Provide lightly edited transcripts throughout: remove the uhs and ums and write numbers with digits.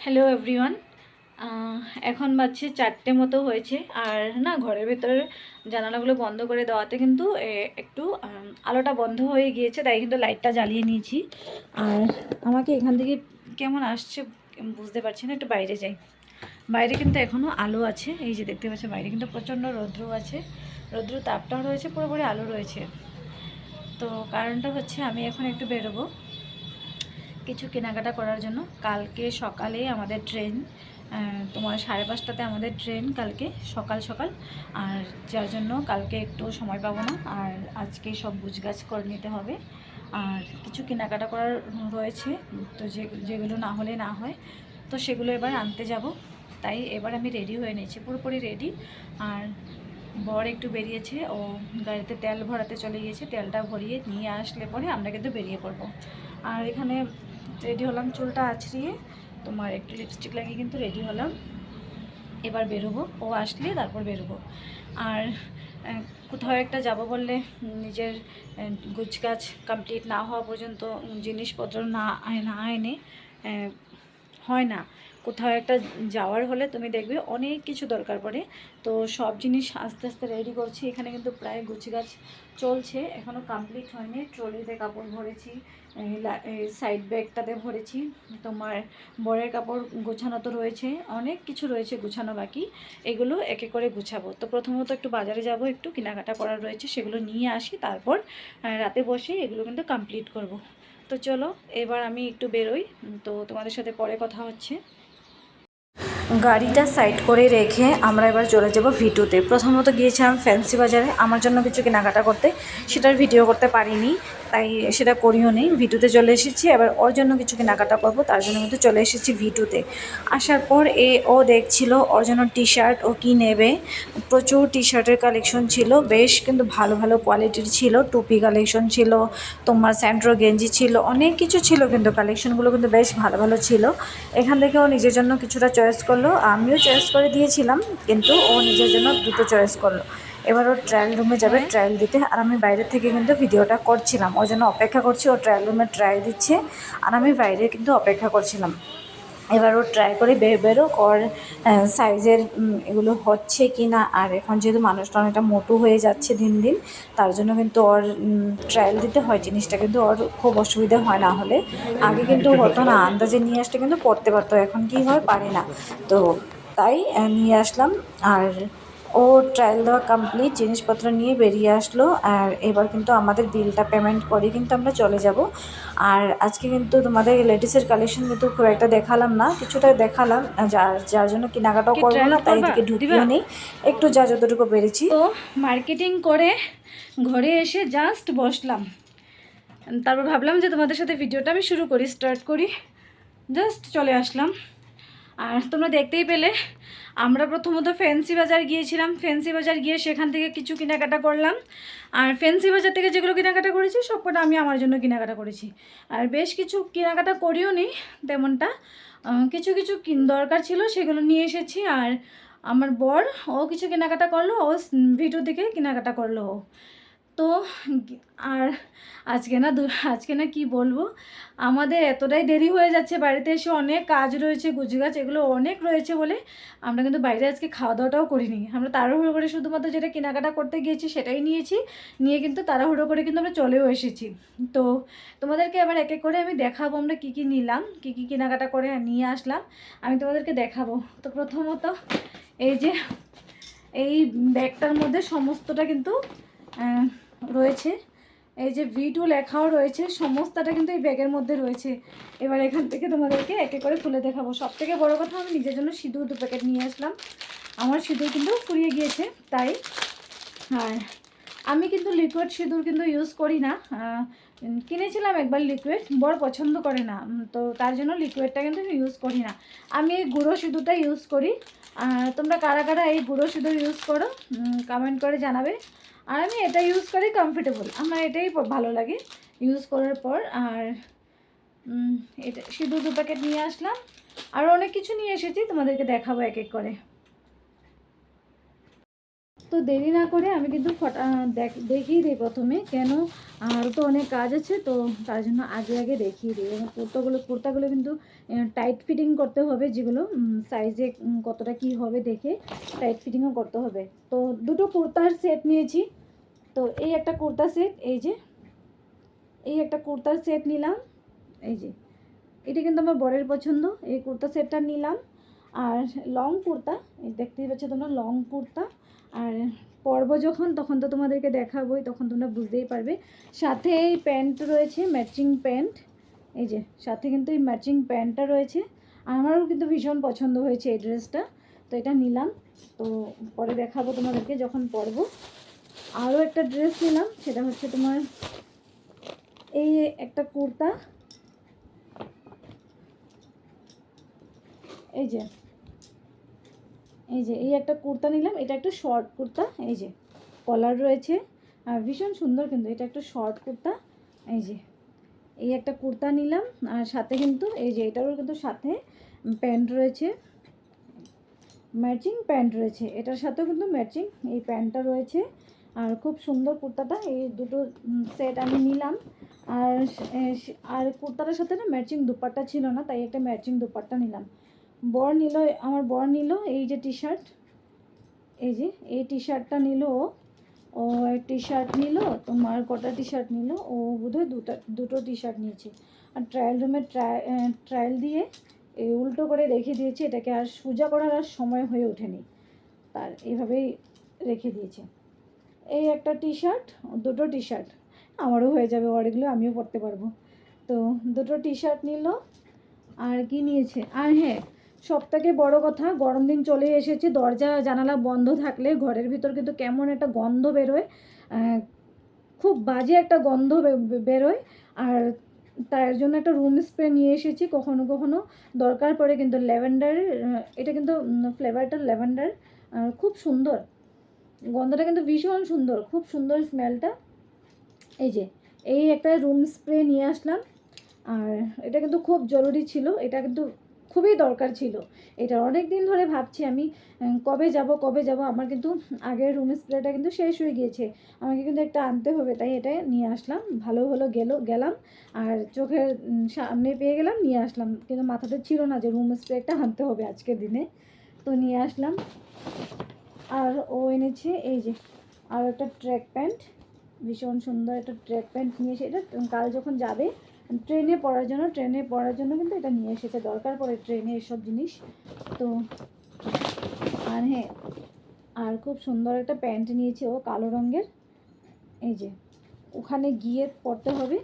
Hello everyone. এখন বাজছে 4টে মতো হয়েছে। আর না, ঘরের ভেতরে জানালাগুলো বন্ধ করে দেওয়াতে কিন্তু একটু আলোটা বন্ধ হয়ে গিয়েছে, তাই কিন্তু লাইটটা জ্বালিয়ে নিয়েছি। আর আমাকে এখান থেকে কেমন আসছে বুঝতে পারছি না, একটু বাইরে যাই। বাইরে কিন্তু এখনও আলো আছে, এই যে দেখতে পাচ্ছি বাইরে কিন্তু প্রচণ্ড রৌদ্র আছে, রৌদ্র তাপটাও রয়েছে, পুরোপুরি আলো রয়েছে। তো কারণটা হচ্ছে আমি এখন একটু বেরোবো কিছু কেনাকাটা করার জন্য। কালকে সকালে আমাদের ট্রেন, তোমার 5:30টাতে আমাদের ট্রেন কালকে সকাল সকাল। আর যার জন্য কালকে একটু সময় পাবো না, আর আজকে সব গুছগাছ করে নিতে হবে। আর কিছু কেনাকাটা করার রয়েছে, তো যেগুলো না হলে না হয়, তো সেগুলো এবার আনতে যাব। তাই এবার আমি রেডি হয়ে নিয়েছি, পুরোপুরি রেডি। আর বর একটু বেরিয়েছে, ও গাড়িতে তেল ভরাতে চলে গিয়েছে, তেলটা ভরিয়ে নিয়ে আসলে পরে আমরা কিন্তু বেরিয়ে পড়বো। আর এখানে রেডি হলাম, চুলটা আছড়িয়ে তোমার একটু লিপস্টিক লাগিয়ে কিন্তু রেডি হলাম। এবার বেরোবো, ও আসলে তারপর বেরোবো। আর কোথাও একটা যাব বললে নিজের গুছগাছ কমপ্লিট না হওয়া পর্যন্ত জিনিসপত্র না এনে হয় না। কোথাও একটা যাওয়ার হলে তুমি দেখবে অনেক কিছু দরকার পড়ে। তো সব জিনিস আস্তে আস্তে রেডি করছি। এখানে কিন্তু প্রায় গুছগাছ চলছে, এখনও কমপ্লিট হয়নি। ট্রলিতে কাপড় ভরেছি, সাইড ব্যাগটাতে ভরেছি। তোমার বরের কাপড় গোছানো তো রয়েছে, অনেক কিছু রয়েছে গুছানো বাকি, এগুলো এক এক করে গুছাবো। তো প্রথমত একটু বাজারে যাব, একটু কেনাকাটা করার রয়েছে, সেগুলো নিয়ে আসি, তারপর রাতে বসে এগুলো কিন্তু কমপ্লিট করব। তো চলো এবার আমি একটু বেরোই, তো তোমাদের সাথে পরে কথা হচ্ছে। গাড়িটা সাইড করে রেখে আমরা এবার চলে যাব ভিটুতে। প্রথমত গিয়েছিলাম ফ্যান্সি বাজারে আমার জন্য কিছু কেনাকাটা করতে, সেটার ভিডিও করতে পারিনি, তাই সেটা করিও নি। ভিটুতে চলে এসেছি, এবার ওর জন্য কিছু কেনাকাটা করবো, তার জন্য কিন্তু চলে এসেছি ভিটুতে। আসার পর ও দেখছিল ওর জন্য টি শার্ট ও কী নেবে। প্রচুর টি শার্টের কালেকশন ছিল, বেশ কিন্তু ভালো ভালো কোয়ালিটির ছিল। টুপি কালেকশন ছিল, তোমার স্যান্ড্রো গেঞ্জি ছিল, অনেক কিছু ছিল, কিন্তু কালেকশনগুলো কিন্তু বেশ ভালো ভালো ছিল। এখান থেকে ও নিজের জন্য কিছুটা চয়েস করলো, আমিও চয়েস করে দিয়েছিলাম, কিন্তু ও নিজের জন্য দুটো চয়েস করলো। এবার ও ট্রায়াল রুমে যাবে ট্রায়াল দিতে, আর আমি বাইরে থেকে কিন্তু ভিডিওটা করছিলাম, ওর জন্য অপেক্ষা করছি। ও ট্রায়াল রুমে ট্রায়াল দিচ্ছে, আর আমি বাইরে কিন্তু অপেক্ষা করছিলাম। এবার ও ট্রাই করে বেরোক ওর সাইজের এগুলো হচ্ছে কি না। আর এখন যেহেতু মানুষটা অনেকটা মোটু হয়ে যাচ্ছে দিন দিন, তার জন্য কিন্তু ওর ট্রায়াল দিতে হয় জিনিসটা, কিন্তু ওর খুব অসুবিধা হয়। না হলে আগে কিন্তু হতো না, আন্দাজে নিয়ে আসলে কিন্তু পড়তে পারতো, এখন কি হয় পারে না। তো তাই নিয়ে আসলাম। আর ও ট্রায়াল দেওয়া কমপ্লিট, জিনিসপত্র নিয়ে বেরিয়ে আসলো। আর এবার কিন্তু আমাদের বিলটা পেমেন্ট করে কিন্তু আমরা চলে যাব। আর আজকে কিন্তু তোমাদের লেডিসের কালেকশন কিন্তু খুব একটা দেখালাম না, কিছুটা দেখালাম, যার যার জন্য কেনাকাটাও করবো না, তাই এদিকে ঢুকিয়ে নেই, একটু যা যতটুকু পেরেছি। তো মার্কেটিং করে ঘরে এসে জাস্ট বসলাম, তারপর ভাবলাম যে তোমাদের সাথে ভিডিওটা আমি স্টার্ট করি। জাস্ট চলে আসলাম। আর তোমরা দেখতেই পেলে আমরা প্রথমত ফ্যান্সি বাজার গিয়েছিলাম, ফ্যান্সি বাজার গিয়ে সেখান থেকে কিছু কেনাকাটা করলাম। আর ফ্যান্সি বাজার থেকে যেগুলো কেনাকাটা করেছি সবকটা আমি আমার জন্য কেনাকাটা করেছি। আর বেশ কিছু কেনাকাটা করিও নি তেমনটা, কিছু কিছু দরকার ছিল সেগুলো নিয়ে এসেছি। আর আমার বর ও কিছু কেনাকাটা করলো, ও ভিডিও থেকে কেনাকাটা করলো ও। তো আর আজকে না কি বলবো, আমাদের এতটাই দেরি হয়ে যাচ্ছে, বাড়িতে এসে অনেক কাজ রয়েছে, গুছগাছ এগুলো অনেক রয়েছে বলে আমরা কিন্তু বাইরে আজকে খাওয়া দাওয়াটাও করিনি। আমরা তাড়াহুড়ো করে শুধুমাত্র যেটা কেনাকাটা করতে গিয়েছি সেটাই নিয়েছি, নিয়ে কিন্তু তাড়াহুড়ো করে কিন্তু আমরা চলেও এসেছি। তো তোমাদেরকে এবার এক এক করে আমি দেখাবো আমরা কী কী নিলাম, কী কী কেনাকাটা করে নিয়ে আসলাম, আমি তোমাদেরকে দেখাবো। তো প্রথমত এই যে এই ব্যাগটার মধ্যে সমস্তটা কিন্তু রয়েছে, এই যে V2 লেখাও রয়েছে, সমস্তটা কিন্তু এই ব্যাগের মধ্যে রয়েছে। এবার এখান থেকে তোমাদেরকে এক এক করে খুলে দেখাবো। সব থেকে বড়ো কথা, আমি নিজের জন্য সিঁদুর 2 প্যাকেট নিয়ে আসলাম। আমার সিঁদুর কিন্তু ফুরিয়ে গিয়েছে, তাই। আর আমি কিন্তু লিকুইড সিঁদুর কিন্তু ইউজ করি না, কিনেছিলাম একবার লিকুইড, বড় পছন্দ করে না, তো তার জন্য লিকুইডটা কিন্তু ইউজ করি না। আমি এই গুঁড়ো সিঁদুরটা ইউজ করি। তোমরা কারা কারা এই গুঁড়ো সিঁদুর ইউজ করো কমেন্ট করে জানাবে। আর আমি এটা ইউজ করি, কমফোর্টেবল, আমার এটাই ভালো লাগে ইউজ করার পর। আর এটা সিঁদুর 2 প্যাকেট নিয়ে আসলাম, আর অনেক কিছু নিয়ে এসেছি, তোমাদেরকে দেখাবো এক এক করে। তো দেরি না করে আমি কিন্তু দেখিয়ে দিই প্রথমে, কেন আর তো অনেক কাজ আছে, তো তার জন্য আগে আগে দেখিয়ে দিই। এবং কুর্তাগুলো কিন্তু টাইট ফিটিং করতে হবে, যেগুলো সাইজে কতটা কি হবে দেখে টাইট ফিটিংও করতে হবে। তো দুটো কুর্তার সেট নিয়েছি। তো এই একটা কুর্তা সেট, এই একটা কুর্তার সেট নিলাম। এই যে এটা কিন্তু আমার বরের পছন্দ, এই কুর্তা সেটটা নিলাম। আর লং কুর্তা, এই দেখতেই পাচ্ছ তোমরা, লং কুর্তা। আর পরবো যখন, তখন তো তোমাদেরকে দেখাবোই, তখন তোমরা বুঝতেই পারবে। সাথে এই প্যান্ট রয়েছে, ম্যাচিং প্যান্ট। এই যে সাথে কিন্তু এই ম্যাচিং প্যান্টটা রয়েছে। আমারও কিন্তু ভীষণ পছন্দ হয়েছে এই ড্রেসটা, তো এটা নিলাম। তো পরে দেখাবো তোমাদেরকে যখন পরবো। আরও একটা ড্রেস নিলাম, সেটা হচ্ছে তোমার এই একটা কুর্তা। এই যে এই একটা কুর্তা নিলাম, এটা একটা শর্ট কুর্তা। এই যে কলার রয়েছে আর ভীষণ সুন্দর, কিন্তু এটা একটা শর্ট কুর্তা। এই যে এই একটা কুর্তা নিলাম। আর সাথে কিন্তু এই যে এটারও কিন্তু সাথে প্যান্ট রয়েছে, ম্যাচিং প্যান্ট রয়েছে, এটার সাথেও কিন্তু ম্যাচিং এই প্যান্টটা রয়েছে। আর খুব সুন্দর কুর্তাটা, এই দুটো সেট আমি নিলাম। আর আর কুর্তাটার সাথে না ম্যাচিং দুপাট্টা ছিল না, তাই একটা ম্যাচিং দুপাট্টা নিলাম। আমার বর নিল এই যে টি শার্ট, এই যে এই টি শার্টটা নিল। ও টি শার্ট নিল তোমার, কটা টি শার্ট নিল ও, বোধহয় দুটো টি শার্ট নিয়েছে। আর ট্রায়াল রুমে ট্রায়াল দিয়ে এই উল্টো করে রেখে দিয়েছে, এটাকে আর সোজা করার আর সময় হয়ে ওঠেনি তার, এভাবেই রেখে দিয়েছে। এই একটা টি শার্ট, দুটো টি শার্ট আমারও হয়ে যাবে, অনেকগুলো আমিও পরতে পারবো। তো দুটো টি শার্ট নিল। আর কি নিয়েছে, আর হ্যাঁ সবথেকে বড় কথা, গরম দিন চলে এসেছে, দরজা জানালা বন্ধ থাকলে ঘরের ভিতর কিন্তু কেমন একটা গন্ধ বেরোয়, খুব বাজে একটা গন্ধ বেরোয়। আর তার জন্য একটা রুম স্প্রে নিয়ে এসেছি, কখনো কখনো দরকার পড়ে কিন্তু ল্যাভেন্ডার, এটা কিন্তু ফ্লেভারটা ল্যাভেন্ডার, খুব সুন্দর গন্ধটা, কিন্তু ভীষণ সুন্দর, খুব সুন্দর স্মেলটা। এই যে এই একটা রুম স্প্রে নিয়ে আসলাম। আর এটা কিন্তু খুব জরুরি ছিল, এটা কিন্তু খুবই দরকার ছিল। এটা অনেক দিন ধরে ভাবছি আমি, কবে যাব। আমার কিন্তু আগের রুম স্প্রেটা কিন্তু শেষ হয়ে গিয়েছে, আমাকে কিন্তু একটা আনতে হবে, তাই এটা নিয়ে আসলাম। ভালো হলো গেলাম আর চোখের সামনে পেয়ে গেলাম, নিয়ে আসলাম, কিন্তু মাথাতে ছিল না যে রুম স্প্রেটা আনতে হবে আজকের দিনে, তো নিয়ে আসলাম। আর ও এনেছে এই যে আর একটা ট্র্যাক প্যান্ট, ভীষণ সুন্দর একটা ট্র্যাক প্যান্ট নিয়ে এসে, এটা কাল যখন যাবে ট্রেনে পড়ার জন্য কিন্তু এটা নিয়ে এসেছে, দরকার পড়ে ট্রেনে এসব জিনিস। তো আর হ্যাঁ, আর খুব সুন্দর একটা প্যান্ট নিয়েছে ও, কালো রঙের। এই যে ওখানে গিয়ে পরতে হবে,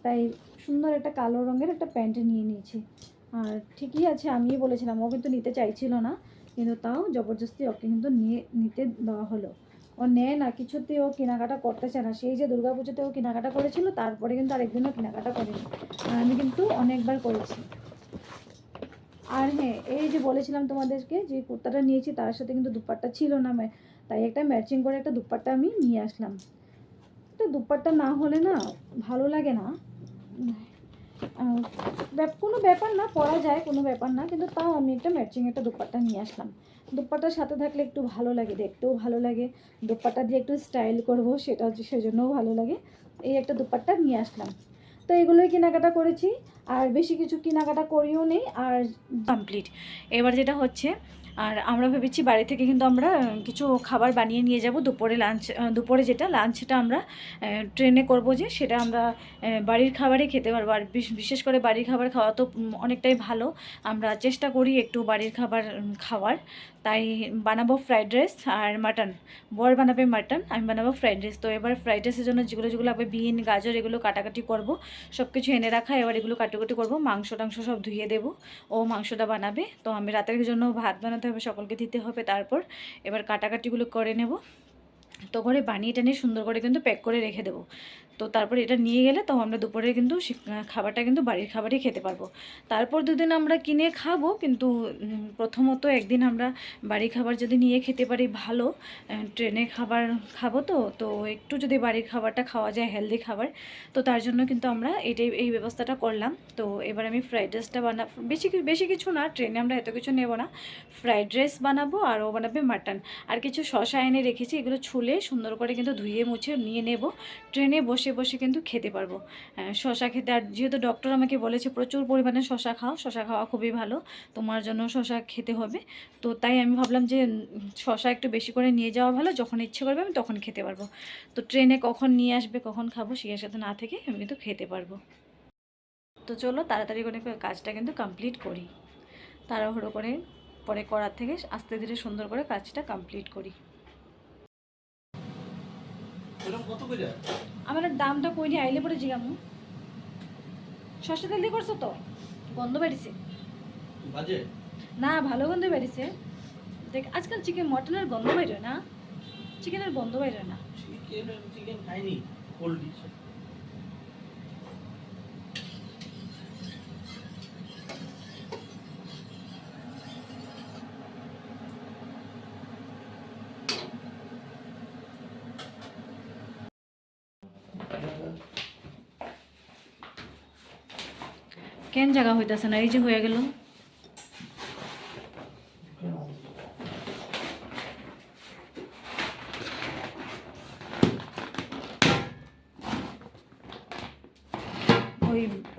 তাই সুন্দর একটা কালো রঙের একটা প্যান্ট নিয়ে নিয়েছি। আর ঠিকই আছে, আমিই বলেছিলাম, ও কিন্তু নিতে চাইছিল না, কিন্তু তাও জবরদস্তি ওকে কিন্তু নিতে দেওয়া হলো। ও নেয় না কিছুতেই, ও কেনাকাটা করতে চায় না। সেই যে দুর্গাপুজোতে ও কেনাকাটা করেছিল, তারপরে কিন্তু আরেকদিনও কেনাকাটা করেনি, আর আমি কিন্তু অনেকবার করেছি। আর হ্যাঁ, এই যে বলেছিলাম তোমাদেরকে যে কুর্তাটা নিয়েছি তার সাথে কিন্তু দুপাট্টা ছিল না, তাই একটা ম্যাচিং করে একটা দুপাট্টা আমি নিয়ে আসলাম। একটা দুপাট্টা না হলে না ভালো লাগে না, কোনো ব্যাপার না, পরা যায়, কোনো ব্যাপার না, কিন্তু তাও আমি একটা ম্যাচিং একটা দুপাট্টা নিয়ে আসলাম। দুপাট্টার সাথে থাকলে একটু ভালো লাগে, দেখতেও ভালো লাগে, দুপাট্টা দিয়ে একটু স্টাইল করবো, সেটা হচ্ছে সেজন্যও ভালো লাগে। এই একটা দুপাট্টা নিয়ে আসলাম। তো এগুলোই কেনাকাটা করেছি, আর বেশি কিছু কেনাকাটা করিও নেই। আর কমপ্লিট এবার যেটা হচ্ছে, আর আমরা ভেবেছি বাড়ি থেকে কিন্তু আমরা কিছু খাবার বানিয়ে নিয়ে যাব দুপুরে যেটা লাঞ্চটা আমরা ট্রেনে করব, যে সেটা আমরা বাড়ির খাবারই খেতে পারবো। আর বিশেষ করে বাড়ির খাবার খাওয়া তো অনেকটাই ভালো, আমরা চেষ্টা করি একটু বাড়ির খাবার খাওয়ার। তাই বানাবো ফ্রাইড রাইস আর মাটন, বর বানাবে মাটন, আমি বানাবো ফ্রাইড রাইস। তো এবার ফ্রাইড রাইসের জন্য যেগুলো লাগবে, বিন গাজর এগুলো কাটাকাটি করব, সব কিছু এনে রাখা, এবার এগুলো কাটাকুটি করবো, মাংস টাংস সব ধুয়ে দেবো, ও মাংসটা বানাবে। তো আমি রাতের জন্য ভাত বানাতে হবে, সকলকে দিতে হবে, তারপর এবার কাটাকাটিগুলো করে নেব। তো করে বানিয়ে টানিয়ে সুন্দর করে কিন্তু প্যাক করে রেখে দেবো। তো তারপর এটা নিয়ে গেলে তো আমরা দুপুরে কিন্তু খাবারটা কিন্তু বাড়ির খাবারই খেতে পারবো। তারপর দুদিন আমরা কিনে খাবো, কিন্তু প্রথমত একদিন আমরা বাড়ির খাবার যদি নিয়ে খেতে পারি ভালো, ট্রেনে খাবার খাবো, তো একটু যদি বাড়ির খাবারটা খাওয়া যায়, হেলদি খাবার, তো তার জন্য কিন্তু আমরা এই ব্যবস্থাটা করলাম। তো এবার আমি ফ্রাইড রাইসটা বেশি কিছু না, ট্রেনে আমরা এত কিছু নেব না, ফ্রাইড রাইস বানাবো আর ও বানাবে মাটন। আর কিছু শসা এনে রেখেছি, এগুলো ছুলে সুন্দর করে কিন্তু ধুয়ে মুছে নিয়ে নেব, ট্রেনে বসে বসে বসে কিন্তু খেতে পারবো। শশা খেতে, আর যেহেতু ডক্টর আমাকে বলেছে প্রচুর পরিমাণে শশা খাও, শশা খাওয়া খুবই ভালো, তোমার জন্য শশা খেতে হবে। তো তাই আমি ভাবলাম যে শশা একটু বেশি করে নিয়ে যাওয়া ভালো, যখন ইচ্ছে করবে আমি তখন খেতে পারবো। তো ট্রেনে কখন নিয়ে আসবে, কখন খাবো সেই সাথে না থেকে আমি কিন্তু খেতে পারবো। তো চলো তাড়াতাড়ি করে কাজটা কিন্তু কমপ্লিট করি, তাড়াহুড়ো করে পরে করার থেকে আস্তে ধীরে সুন্দর করে কাজটা কমপ্লিট করি। আমার দামটা কইনি, আইলে পরে জিগামু। সর্ষে তেল দিয়ে করছো তো, গন্ধ বেরিয়েছে না, ভালো গন্ধ বেরিয়েছে। দেখ আজকাল চিকেন মটনের গন্ধ বেরোয় না, চিকেনের গন্ধ বেরোয় না। চিকেন খাইনি, কোল্ড ডিশ। কেন জায়গা হইতেছে না, এই যে হয়ে গেল।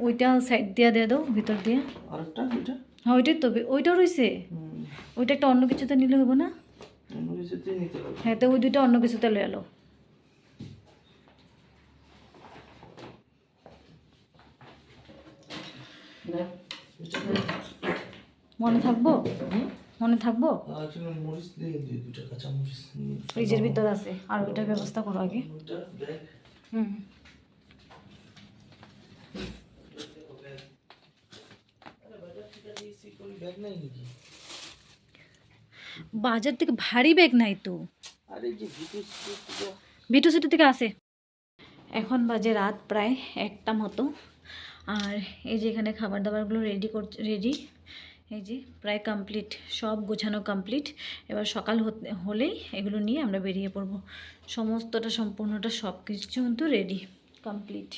ওইটা সাইড দিয়ে দিয়ে দাও, ভিতর দিয়ে। আরেকটা ওইটা, হ্যাঁ ওইটাই তো, ওইটাও রয়েছে। ওইটা একটা অন্য কিছুতে নিলে হইব না? অন্য কিছুতে নিতে হবে। হ্যাঁ, তো ওই দুইটা অন্য কিছুতে লয়ে এলো। মনে থাকবো, মনে থাকবো। মরিচ দিয়ে দিই, দুটো কাঁচা মরিচ ফ্রিজের ভিতর আছে, আর ওইটার ব্যবস্থা করো আগে। হুম, বাজার থেকে ভারী ব্যাগ নাই তো, ভিটু সিটি থেকে আসে। এখন বাজে রাত প্রায় 1টা মতো, আর এই যে এখানে খাবার দাবারগুলো রেডি, এই যে প্রায় কমপ্লিট, সব গোছানো কমপ্লিট। এবার সকাল হলেই এগুলো নিয়ে আমরা বেরিয়ে পড়ব। সমস্তটা সম্পূর্ণটা সব কিছু কিন্তু রেডি কমপ্লিট।